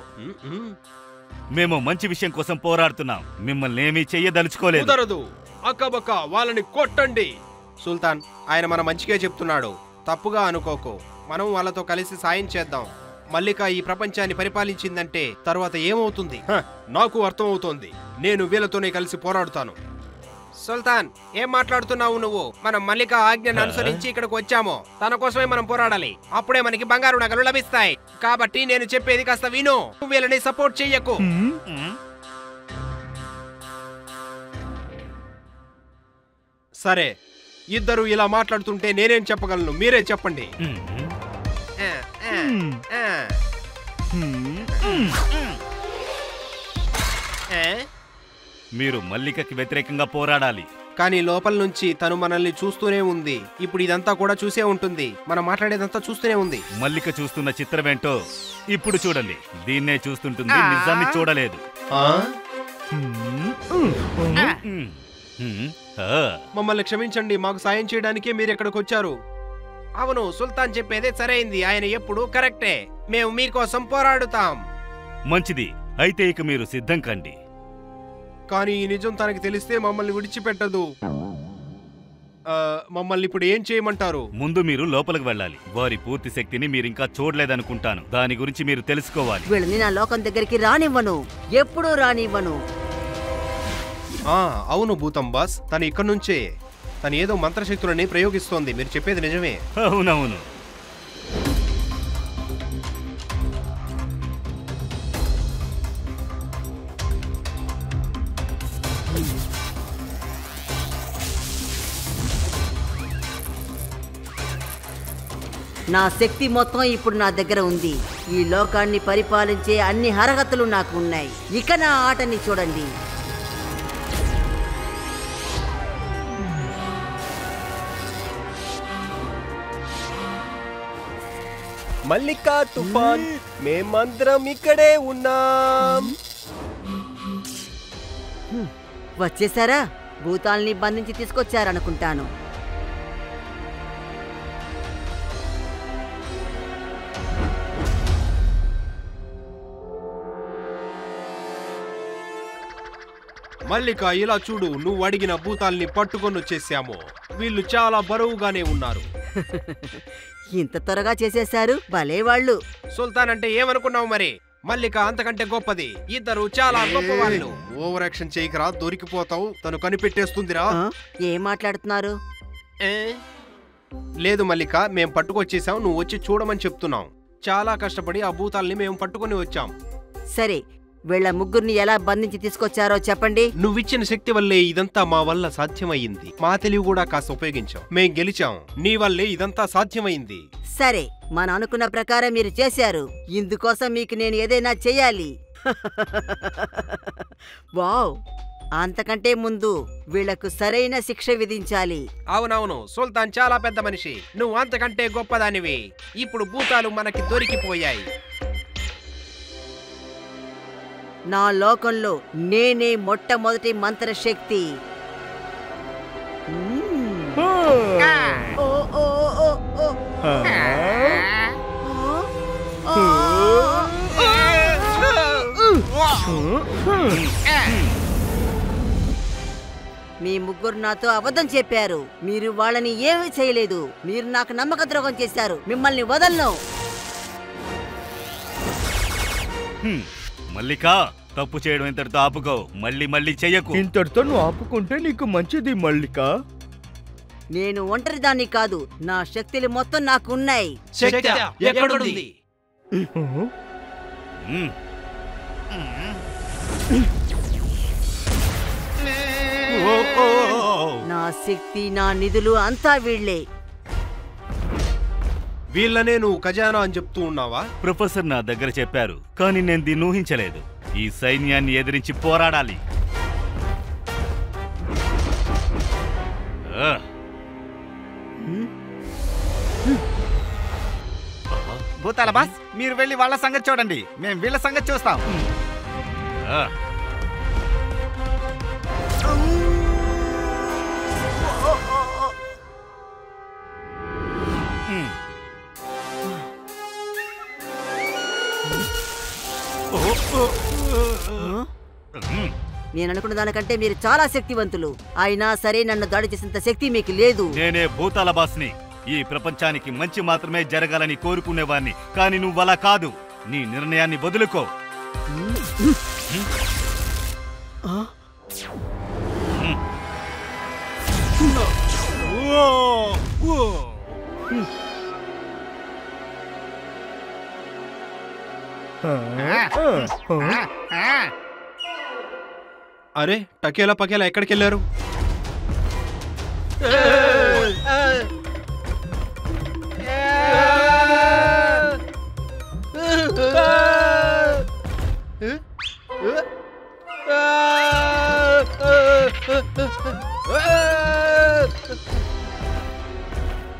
మేము మంచి విషయం కోసం పోరాడుతున్నాం. మిమ్మల్ని ఏమీ చెయ్యదలుచుకోలేదు. కుదరదు. అక్కబక్క వాళ్ళని కొట్టండి. సుల్తాన్, ఆయన మన మంచిగా చెప్తున్నాడు. తప్పుగా అనుకోకు. మనం వాళ్ళతో కలిసి సాయం చేద్దాం. మల్లిక ఈ ప్రపంచాన్ని పరిపాలించిందంటే తరువాత ఏమవుతుంది నాకు అర్థమవుతోంది. నేను వీళ్ళతోనే కలిసి పోరాడుతాను. సుల్తాన్, ఏం మాట్లాడుతున్నావు నువ్వు? మనం మల్లిక ఆజ్ఞను అనుసరించి ఇక్కడికి వచ్చాము. తన కోసమే మనం పోరాడాలి. అప్పుడే మనకి బంగారు నగలు లభిస్తాయి. కాబట్టి నేను చెప్పేది కాస్త విను. వీళ్ళని సపోర్ట్ చెయ్యకు. సరే, ఇద్దరు ఇలా మాట్లాడుతుంటే నేనేం చెప్పగలను? మీరే చెప్పండి. మీరు మల్లికకి వ్యతిరేకంగా పోరాడాలి. కానీ లోపల నుంచి తను మనల్ని చూస్తూనే ఉంది. ఇప్పుడు ఇదంతా కూడా చూసే ఉంటుంది. మనం మాట్లాడేదంతా చూస్తూనే ఉంది. మల్లిక చూస్తున్న చిత్రమేంటో ఇప్పుడు చూడండి. దీన్నే చూస్తుంటుంది, నిజాన్ని చూడలేదు. మమ్మల్ని క్షమించండి. మాకు సాయం చేయడానికే మీరు ఇక్కడికి వచ్చారు. అవును, సుల్తాన్ చెప్పేదే సరైంది. ఆయన ఎప్పుడు కరెక్టే. మేము మీకోసం పోరాడుతాం. మంచిది. అయితే ఇక మీరు సిద్ధం కండి. కానీ ఈ నిజం తనకి తెలిస్తే మమ్మల్ని విడిచిపెట్టదు. మమ్మల్ని ఇప్పుడు ఏం చేయమంటారు? ముందు మీరు లోపలికి వెళ్ళాలి. వారి పూర్తి శక్తిని మీరింకా చూడలేదనుకుంటాను. దాని గురించి మీరు తెలుసుకోవాలి. వీళ్ళని నా లోకం దగ్గరికి రానివ్వను, ఎప్పుడూ రానివ్వను. అవును భూతం బాస్, తను ఇక్కడ నుంచే తను ఏదో మంత్రశక్తులని ప్రయోగిస్తోంది. మీరు చెప్పేది నిజమే. అవునవును. నా శక్తి మొత్తం ఇప్పుడు నా దగ్గర ఉంది. ఈ లోకాన్ని పరిపాలించే అన్ని అర్హతలు నాకు ఉన్నాయి. ఇక నా ఆటని చూడండి. మల్లికా, తుఫాన్, మేమందరం ఇక్కడే ఉన్నాం. వచ్చేసారా? భూతాల్ని బంధించి తీసుకొచ్చారనుకుంటాను. మల్లిక, ఇలా చూడు, నువ్వు అడిగిన భూతాల్ని పట్టుకొని వచ్చేసాము. వీళ్ళు చాలా బరువుగానే ఉన్నారు. ఇంత త్వరగా చేసేశారు, భలే వాళ్ళు. సుల్తాన్ అంటే ఏమనుకున్నావు మరి? మల్లిక అంతకంటే గొప్పది. ఇద్దరు చాలా గొప్ప వాళ్ళు. ఓవర్ యాక్షన్ చేయకరా, దొరికిపోతావు. తను కనిపెట్టేస్తుందిరా. ఏం మాట్లాడుతున్నారు? లేదు మల్లిక, మేం పట్టుకొచ్చేసాం, నువ్వు వచ్చి చూడమని చెప్తున్నాం. చాలా కష్టపడి ఆ భూతాల్ని మేము పట్టుకొని వచ్చాం. సరే, వీళ్ళ ముగ్గురిని ఎలా బంధించి తీసుకొచ్చారో చెప్పండి. నువ్విచ్చిన శక్తి వల్లే ఇదంతా మా వల్ల సాధ్యమయ్యింది. మా తెలివి కూడా కాస్త ఉపయోగించాం. మేం గెలిచాం. నీ వల్లే ఇదంతా సాధ్యమైంది. సరే, మనం అనుకున్న ప్రకారం మీరు చేశారు. ఇందుకోసం మీకు నేను ఏదైనా చెయ్యాలి. వావ్! అంతకంటే ముందు వీళ్లకు సరైన శిక్ష విధించాలి. అవునవును, సుల్తాన్ చాలా పెద్ద మనిషి. నువ్వు అంతకంటే గొప్పదానివి. ఇప్పుడు భూతాలు మనకి దొరికిపోయాయి. నా లోకంలో నేనే మొట్టమొదటి మంత్రశక్తి. మీ ముగ్గురు నాతో అబద్ధం చెప్పారు. మీరు వాళ్ళని ఏమీ చేయలేదు. మీరు నాకు నమ్మక ద్రోహం చేశారు. మిమ్మల్ని వదలను. మల్లికా, తప్పు చేయడం ఇంతటితో ఆపుకో. మళ్ళీ మళ్ళీ చెయ్యకు. ఇంతటితో నువ్వు ఆపుకుంటే నీకు మంచిది మల్లిక. నేను ఒంటరిదాన్ని కాదు. నా శక్తులు మొత్తం నాకు ఉన్నాయి. ఎక్కడుంది? నా శక్తి, నా నిధులు అంతా వీళ్లే. వీళ్ళనే నువ్వు ఖజానా అని చెప్తూ ఉన్నావా? ప్రొఫెసర్ నా దగ్గర చెప్పారు, కానీ నేను దీన్ని ఊహించలేదు. ఈ సైన్యాన్ని ఎదిరించి పోరాడాలి. భూతాల బాస్, మీరు వెళ్ళి వాళ్ళ సంగతి చూడండి. మేము వీళ్ళ సంగతి చూస్తాం. నేను అనుకున్న దానికంటే మీరు చాలా శక్తివంతులు. అయినా సరే నన్ను దాడి చేసేంత శక్తి మీకు లేదు. నేనే భూతాల బాస్ని. ఈ ప్రపంచానికి మంచి మాత్రమే జరగాలని కోరుకునేవాణ్ణి. కానీ నువ్వు అలా కాదు. నీ నిర్ణయాన్ని వదులుకో. అరే, టకేలా పకేలా ఎక్కడికి వెళ్ళారు?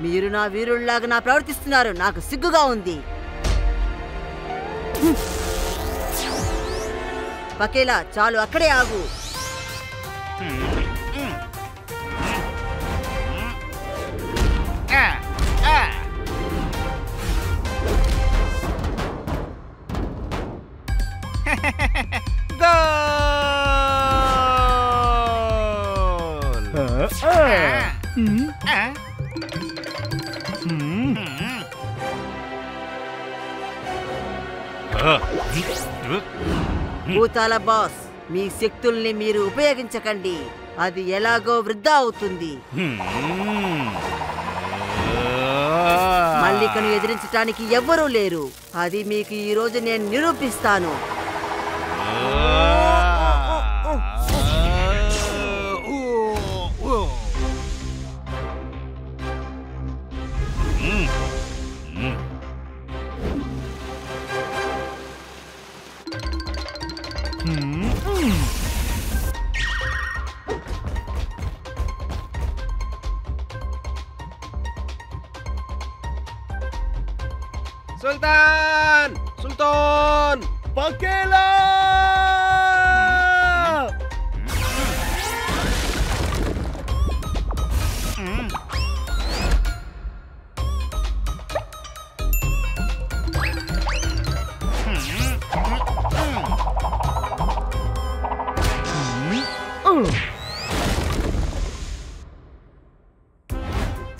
మీరు నా వీరుల్లాగా నా ప్రవర్తిస్తున్నారు. నాకు సిగ్గుగా ఉంది. పకేలా, చాలు, అక్కడే ఆగు. భూతాల బాస్, మీ శక్తుల్ని మీరు ఉపయోగించకండి. అది ఎలాగో వృధా అవుతుంది. మల్లికను ఎదిరించడానికి ఎవ్వరూ లేరు. అది మీకు ఈ రోజు నేను నిరూపిస్తాను. సుల్తాన్ సుల్తాన్ పకేలా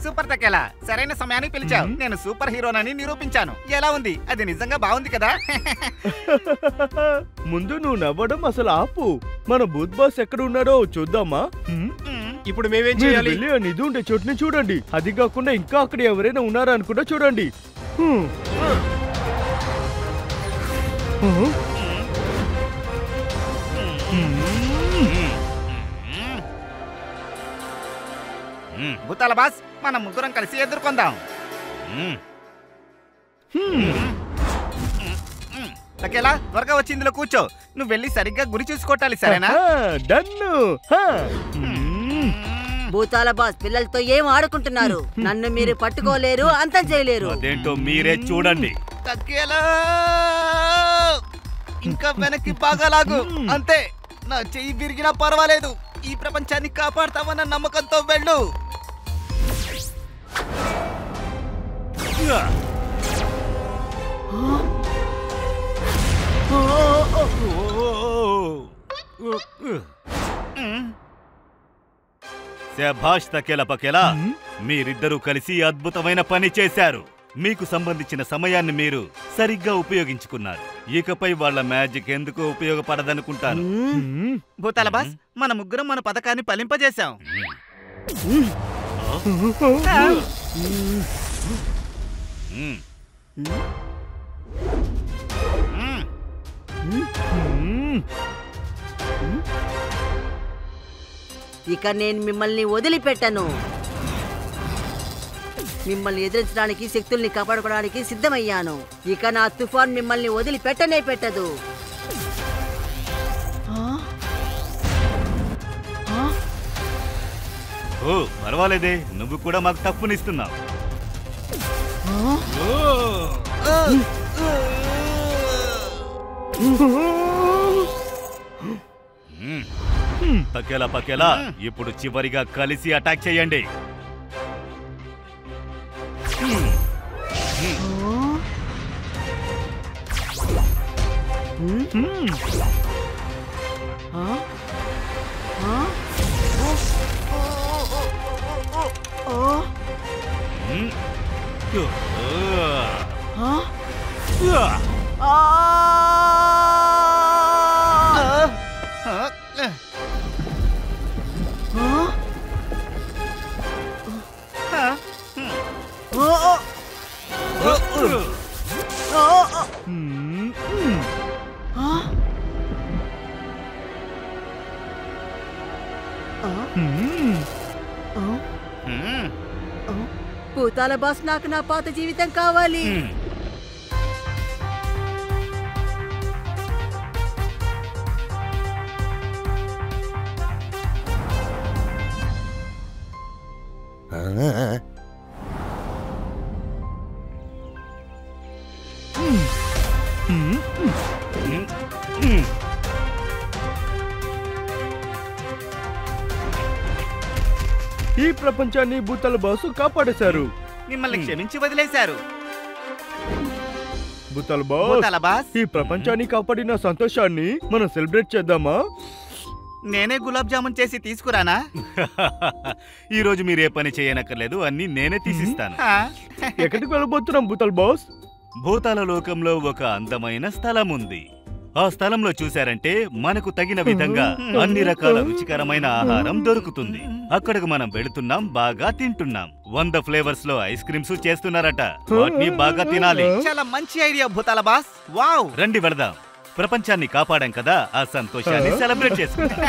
సూపర్ తకేలా, సరైన సమయానికి పిలిచావు. నేను సూపర్ హీరోనని నిరూపించాను. ఎలా ఉంది? అది నిజంగా బాగుంది కదా? ముందు నువ్వు నవ్వడం అసలు ఆపు. మన బూత్ బాస్ ఎక్కడ ఉన్నాడో చూద్దామా? ఇప్పుడు మేమేం మీరు చేయాలి? వెళ్ళి ఆ నిధి ఉండే చోటుని చూడండి. అది కాకుండా ఇంకా అక్కడ ఎవరైనా ఉన్నారా అని కూడా చూడండి. భూతాల బాస్, మనం ముగ్గురం కలిసి ఎదుర్కొందాం. తకేలా, త్వరగా వచ్చి ఇందులో కూర్చో. నువ్వు వెళ్ళి సరిగ్గా గురి చూసుకోవాలి, సరేనా? డన్ను. భూతాల బాస్, పిల్లలతో ఏం ఆడుకుంటున్నారు? నన్ను మీరు పట్టుకోలేరు, అంతం చేయలేరు. అదేంటో మీరే చూడండి. తకేలా, ఇంకా వెనక్కి బాగా లాగు. అంతే, నా చెయ్యి విరిగినా పర్వాలేదు. ఈ ప్రపంచాన్ని కాపాడతామన్న నమ్మకంతో వెళ్ళు. శభాష్ తకేలా పకేలా, మీరిద్దరూ కలిసి అద్భుతమైన పని చేశారు. మీకు సంబంధించిన సమయాన్ని మీరు సరిగ్గా ఉపయోగించుకున్నారు. ఇకపై వాళ్ళ మ్యాజిక్ ఎందుకు ఉపయోగపడదనుకుంటాను. భూతాల బాస్, మన ముగ్గురం మన పథకాన్ని ఫలింపజేశాం. ఇక నేను మిమ్మల్ని వదిలిపెట్టను. మిమ్మల్ని ఎదిరించడానికి, శక్తుల్ని కాపాడుకోవడానికి సిద్ధమయ్యాను. ఇక నా తుఫాన్ మిమ్మల్ని వదిలిపెట్టనే పెట్టదు. ఓ పర్వాలేదే, నువ్వు కూడా మాకు తప్పునిస్తున్నావు. పకేలా పకేలా, ఇప్పుడు చివరిగా కలిసి అటాక్ చేయండి. భూతాల బాస్, నాకు నా పాత జీవితం కావాలి. ఈ ప్రపంచాన్ని భూతాల బాసు కాపాడేశారు. మిమ్మల్ని క్షమించి వదిలేశారు. భూతాల భూతాల బాస్, బాస్, ఈ ప్రపంచాన్ని కాపాడిన సంతోషాన్ని మనం సెలబ్రేట్ చేద్దామా? నేనే గులాబ్ జామున్ చేసి తీసుకురానా? ఈ రోజు మీరు ఏ పని చేయనక్కర్లేదు, అన్ని నేనే తీసిస్తాను. ఎక్కడికి వెళ్ళబోతున్నాం భూతాల్ బాస్? భూతాల లోకంలో ఒక అందమైన స్థలం ఉంది. ఆ స్థలంలో చూశారంటే మనకు తగిన విధంగా అన్ని రకాల రుచికరమైన ఆహారం దొరుకుతుంది. అక్కడికి మనం వెళుతున్నాం, బాగా తింటున్నాం. 100 ఫ్లేవర్స్ లో ఐస్ క్రీమ్స్ చేస్తున్నారట. వాటిని బాగా తినాలి. చాలా మంచి ఐడియా భూతాల బాస్. వావ్! రండి వెళదాం. ప్రపంచాన్ని కాపాడాం కదా, ఆ సంతోషాన్ని సెలబ్రేట్ చేసుకుందాం.